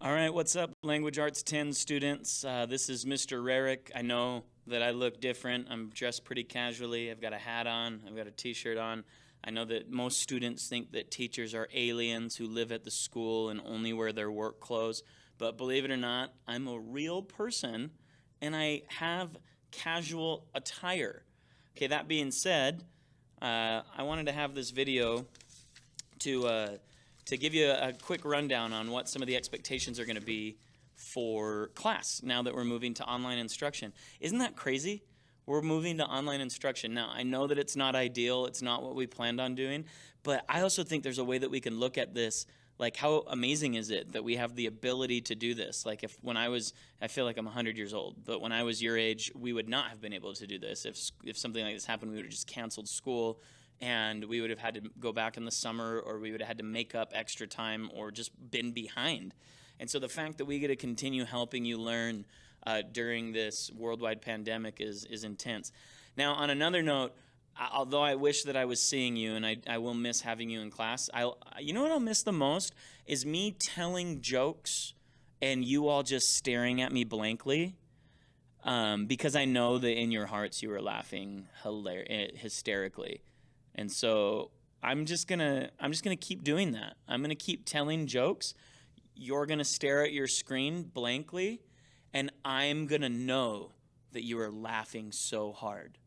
All right, what's up, Language Arts 10 students? This is Mr. Rarick. I know that I look different. I'm dressed pretty casually. I've got a hat on. I've got a t-shirt on. I know that most students think that teachers are aliens who live at the school and only wear their work clothes. But believe it or not, I'm a real person, and I have casual attire. Okay, that being said, I wanted to have this video to give you a quick rundown on what some of the expectations are going to be for class now that we're moving to online instruction. Isn't that crazy? We're moving to online instruction. Now, I know that it's not ideal. It's not what we planned on doing. But I also think there's a way that we can look at this, like how amazing is it that we have the ability to do this? Like I feel like I'm 100 years old, but when I was your age, we would not have been able to do this. If something like this happened, we would have just canceled school, and we would have had to go back in the summer, or we would have had to make up extra time, or just been behind. And so the fact that we get to continue helping you learn during this worldwide pandemic is intense. Now, on another note, although I wish that I was seeing you, and I will miss having you in class, you know what I'll miss the most is me telling jokes and you all just staring at me blankly, because I know that in your hearts you were laughing hysterically. And so I'm just gonna keep doing that. I'm gonna keep telling jokes. You're gonna stare at your screen blankly, and I'm gonna know that you are laughing so hard.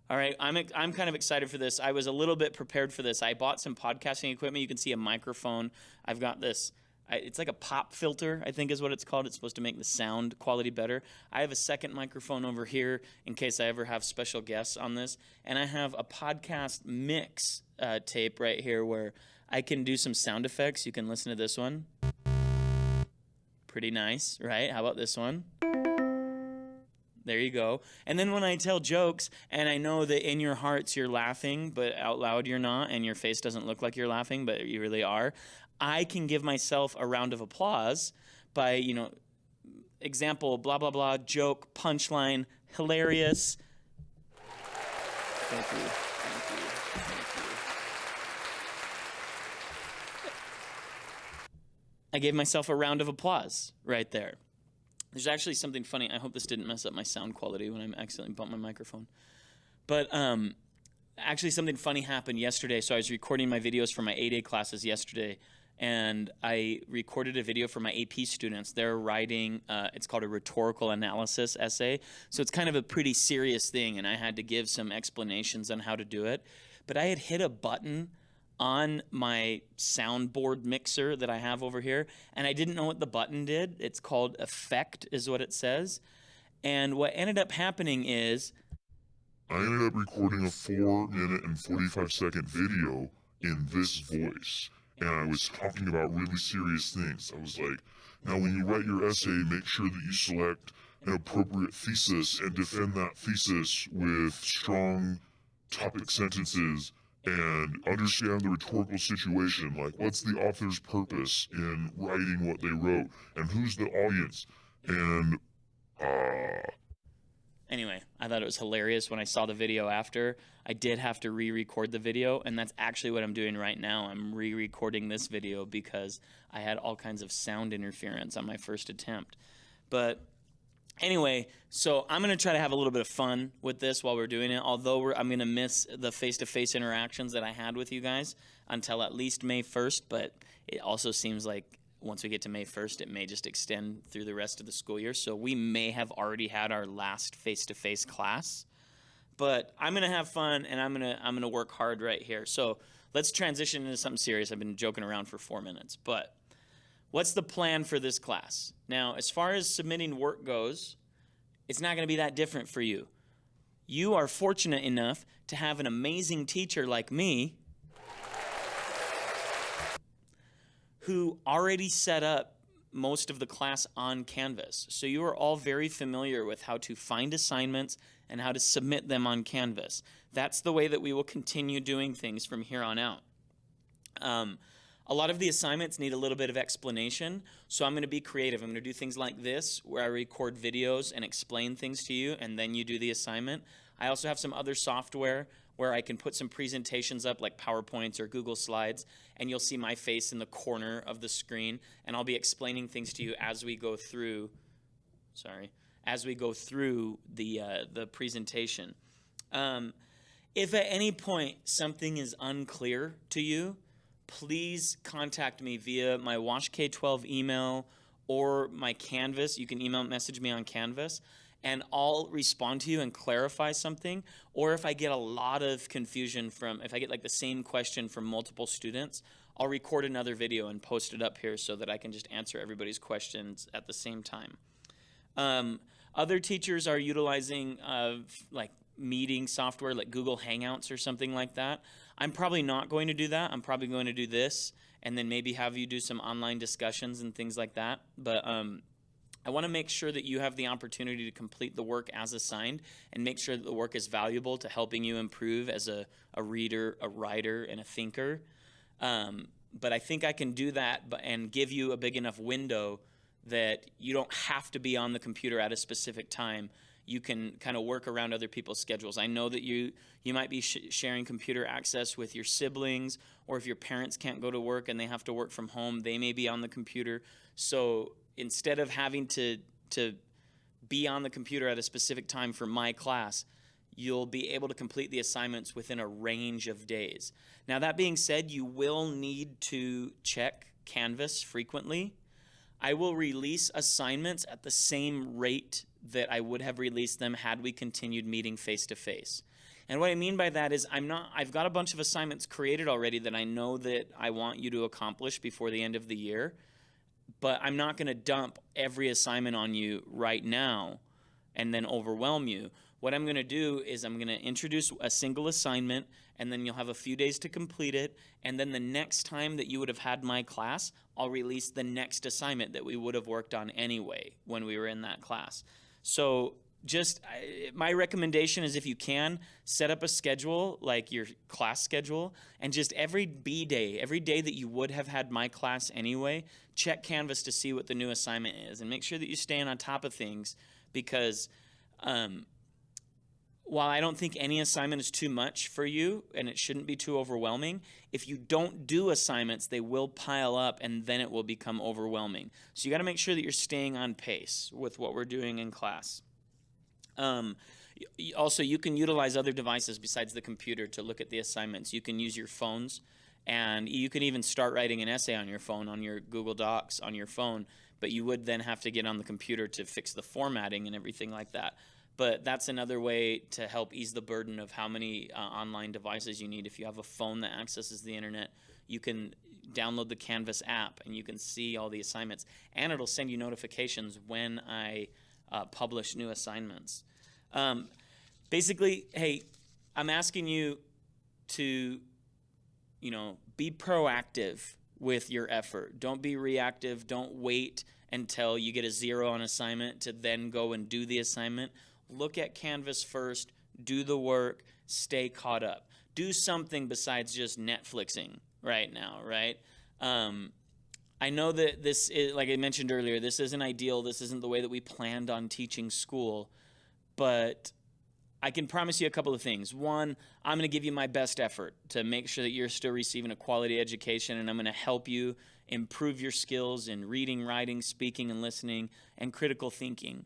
All right, I'm kind of excited for this. I was a little bit prepared for this. I bought some podcasting equipment. You can see a microphone. I've got this. It's like a pop filter, I think is what it's called. It's supposed to make the sound quality better. I have a second microphone over here in case I ever have special guests on this. And I have a podcast mix tape right here where I can do some sound effects. You can listen to this one. Pretty nice, right? How about this one? There you go. And then when I tell jokes, and I know that in your hearts you're laughing, but out loud you're not, and your face doesn't look like you're laughing, but you really are, I can give myself a round of applause by, example, blah, blah, blah, joke, punchline, hilarious. Thank you. Thank you. Thank you. I gave myself a round of applause right there. There's actually something funny. I hope this didn't mess up my sound quality when I accidentally bumped my microphone. But actually something funny happened yesterday. So I was recording my videos for my 8A classes yesterday, and I recorded a video for my AP students. They're writing, it's called a rhetorical analysis essay. So it's kind of a pretty serious thing, and I had to give some explanations on how to do it. But I had hit a button on my soundboard mixer that I have over here, and I didn't know what the button did. It's called effect is what it says. And what ended up happening is I ended up recording a 4-minute and 45-second video in this voice, and I was talking about really serious things. I was like, now when you write your essay, make sure that you select an appropriate thesis and defend that thesis with strong topic sentences and understand the rhetorical situation, like what's the author's purpose in writing what they wrote, and who's the audience, and Anyway, I thought it was hilarious when I saw the video after. I did have to re-record the video, and that's actually what I'm doing right now. I'm re-recording this video because I had all kinds of sound interference on my first attempt. But anyway, so I'm going to try to have a little bit of fun with this while we're doing it, although I'm going to miss the face-to-face interactions that I had with you guys until at least May 1st, but it also seems like once we get to May 1st, it may just extend through the rest of the school year. So we may have already had our last face-to-face class. But I'm going to have fun, and I'm going to work hard right here. So let's transition into something serious. I've been joking around for 4 minutes. But what's the plan for this class? Now, as far as submitting work goes, it's not going to be that different for you. You are fortunate enough to have an amazing teacher like me who already set up most of the class on Canvas. So you are all very familiar with how to find assignments and how to submit them on Canvas. That's the way that we will continue doing things from here on out. A lot of the assignments need a little bit of explanation, so I'm going to be creative. I'm going to do things like this, where I record videos and explain things to you, and then you do the assignment. I also have some other software where I can put some presentations up like PowerPoints or Google Slides, and you'll see my face in the corner of the screen, and I'll be explaining things to you as we go through. As we go through the presentation. If at any point something is unclear to you, please contact me via my Wash K-12 email or my Canvas. You can message me on Canvas, and I'll respond to you and clarify something. Or if I get a lot of confusion if I get like the same question from multiple students, I'll record another video and post it up here so that I can just answer everybody's questions at the same time. Other teachers are utilizing like meeting software like Google Hangouts or something like that. I'm probably not going to do that. I'm probably going to do this and then maybe have you do some online discussions and things like that. But I want to make sure that you have the opportunity to complete the work as assigned and make sure that the work is valuable to helping you improve as a reader, a writer, and a thinker. But I think I can do that and give you a big enough window that you don't have to be on the computer at a specific time. You can kind of work around other people's schedules. I know that you might be sharing computer access with your siblings, or if your parents can't go to work and they have to work from home, they may be on the computer. So instead of having to be on the computer at a specific time for my class, you'll be able to complete the assignments within a range of days. Now, that being said, you will need to check Canvas frequently. I will release assignments at the same rate that I would have released them had we continued meeting face-to-face. And what I mean by that is I've got a bunch of assignments created already that I know that I want you to accomplish before the end of the year, but I'm not going to dump every assignment on you right now and then overwhelm you. What I'm going to do is I'm going to introduce a single assignment, and then you'll have a few days to complete it, and then the next time that you would have had my class, I'll release the next assignment that we would have worked on anyway when we were in that class. So my recommendation is, if you can, set up a schedule like your class schedule, and just every day that you would have had my class anyway, check Canvas to see what the new assignment is, and make sure that you stay on top of things, because while I don't think any assignment is too much for you and it shouldn't be too overwhelming, if you don't do assignments, they will pile up and then it will become overwhelming. So you got to make sure that you're staying on pace with what we're doing in class. Also, you can utilize other devices besides the computer to look at the assignments. You can use your phones, and you can even start writing an essay on your phone, on your Google Docs, on your phone, but you would then have to get on the computer to fix the formatting and everything like that. But that's another way to help ease the burden of how many online devices you need. If you have a phone that accesses the internet, you can download the Canvas app and you can see all the assignments. And it'll send you notifications when I publish new assignments. Basically, hey, I'm asking you to, be proactive with your effort. Don't be reactive. Don't wait until you get a 0 on assignment to then go and do the assignment. Look at Canvas first, do the work, stay caught up. Do something besides just Netflixing right now, right? I know that this is, like I mentioned earlier, this isn't ideal. This isn't the way that we planned on teaching school, but I can promise you a couple of things. One, I'm going to give you my best effort to make sure that you're still receiving a quality education, and I'm going to help you improve your skills in reading, writing, speaking, and listening, and critical thinking.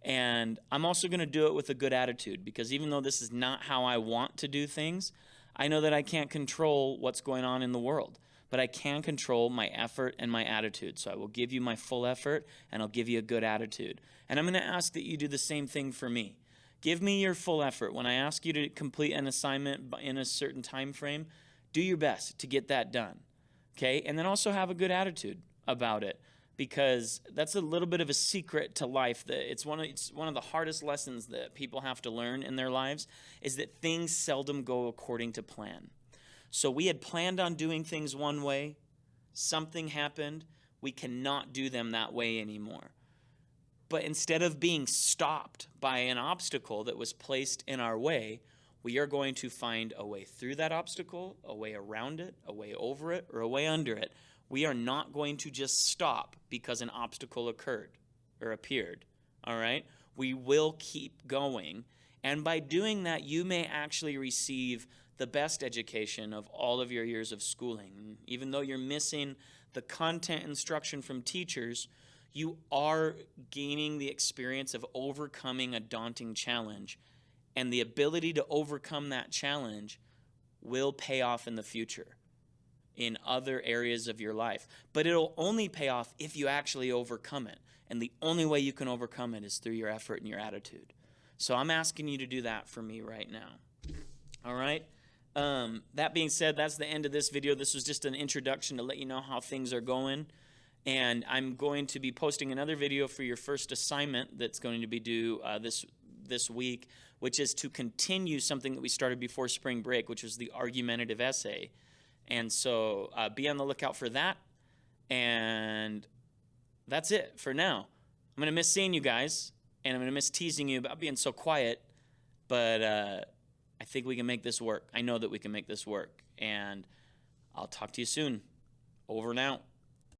And I'm also going to do it with a good attitude, because even though this is not how I want to do things, I know that I can't control what's going on in the world, but I can control my effort and my attitude. So I will give you my full effort, and I'll give you a good attitude. And I'm going to ask that you do the same thing for me. Give me your full effort. When I ask you to complete an assignment in a certain time frame, do your best to get that done, okay? And then also have a good attitude about it, because that's a little bit of a secret to life. That it's one of the hardest lessons that people have to learn in their lives, is that things seldom go according to plan. So we had planned on doing things one way. Something happened. We cannot do them that way anymore. But instead of being stopped by an obstacle that was placed in our way, we are going to find a way through that obstacle, a way around it, a way over it, or a way under it. We are not going to just stop because an obstacle occurred or appeared, all right? We will keep going, And by doing that, you may actually receive the best education of all of your years of schooling. Even though you're missing the content instruction from teachers, you are gaining the experience of overcoming a daunting challenge. And the ability to overcome that challenge will pay off in the future in other areas of your life. But it'll only pay off if you actually overcome it. And the only way you can overcome it is through your effort and your attitude. So I'm asking you to do that for me right now. All right? That being said, that's the end of this video. This was just an introduction to let you know how things are going. And I'm going to be posting another video for your first assignment that's going to be due this week, which is to continue something that we started before spring break, which was the argumentative essay. And so be on the lookout for that. And that's it for now. I'm going to miss seeing you guys, and I'm going to miss teasing you about being so quiet. But I think we can make this work. I know that we can make this work. And I'll talk to you soon. Over and out.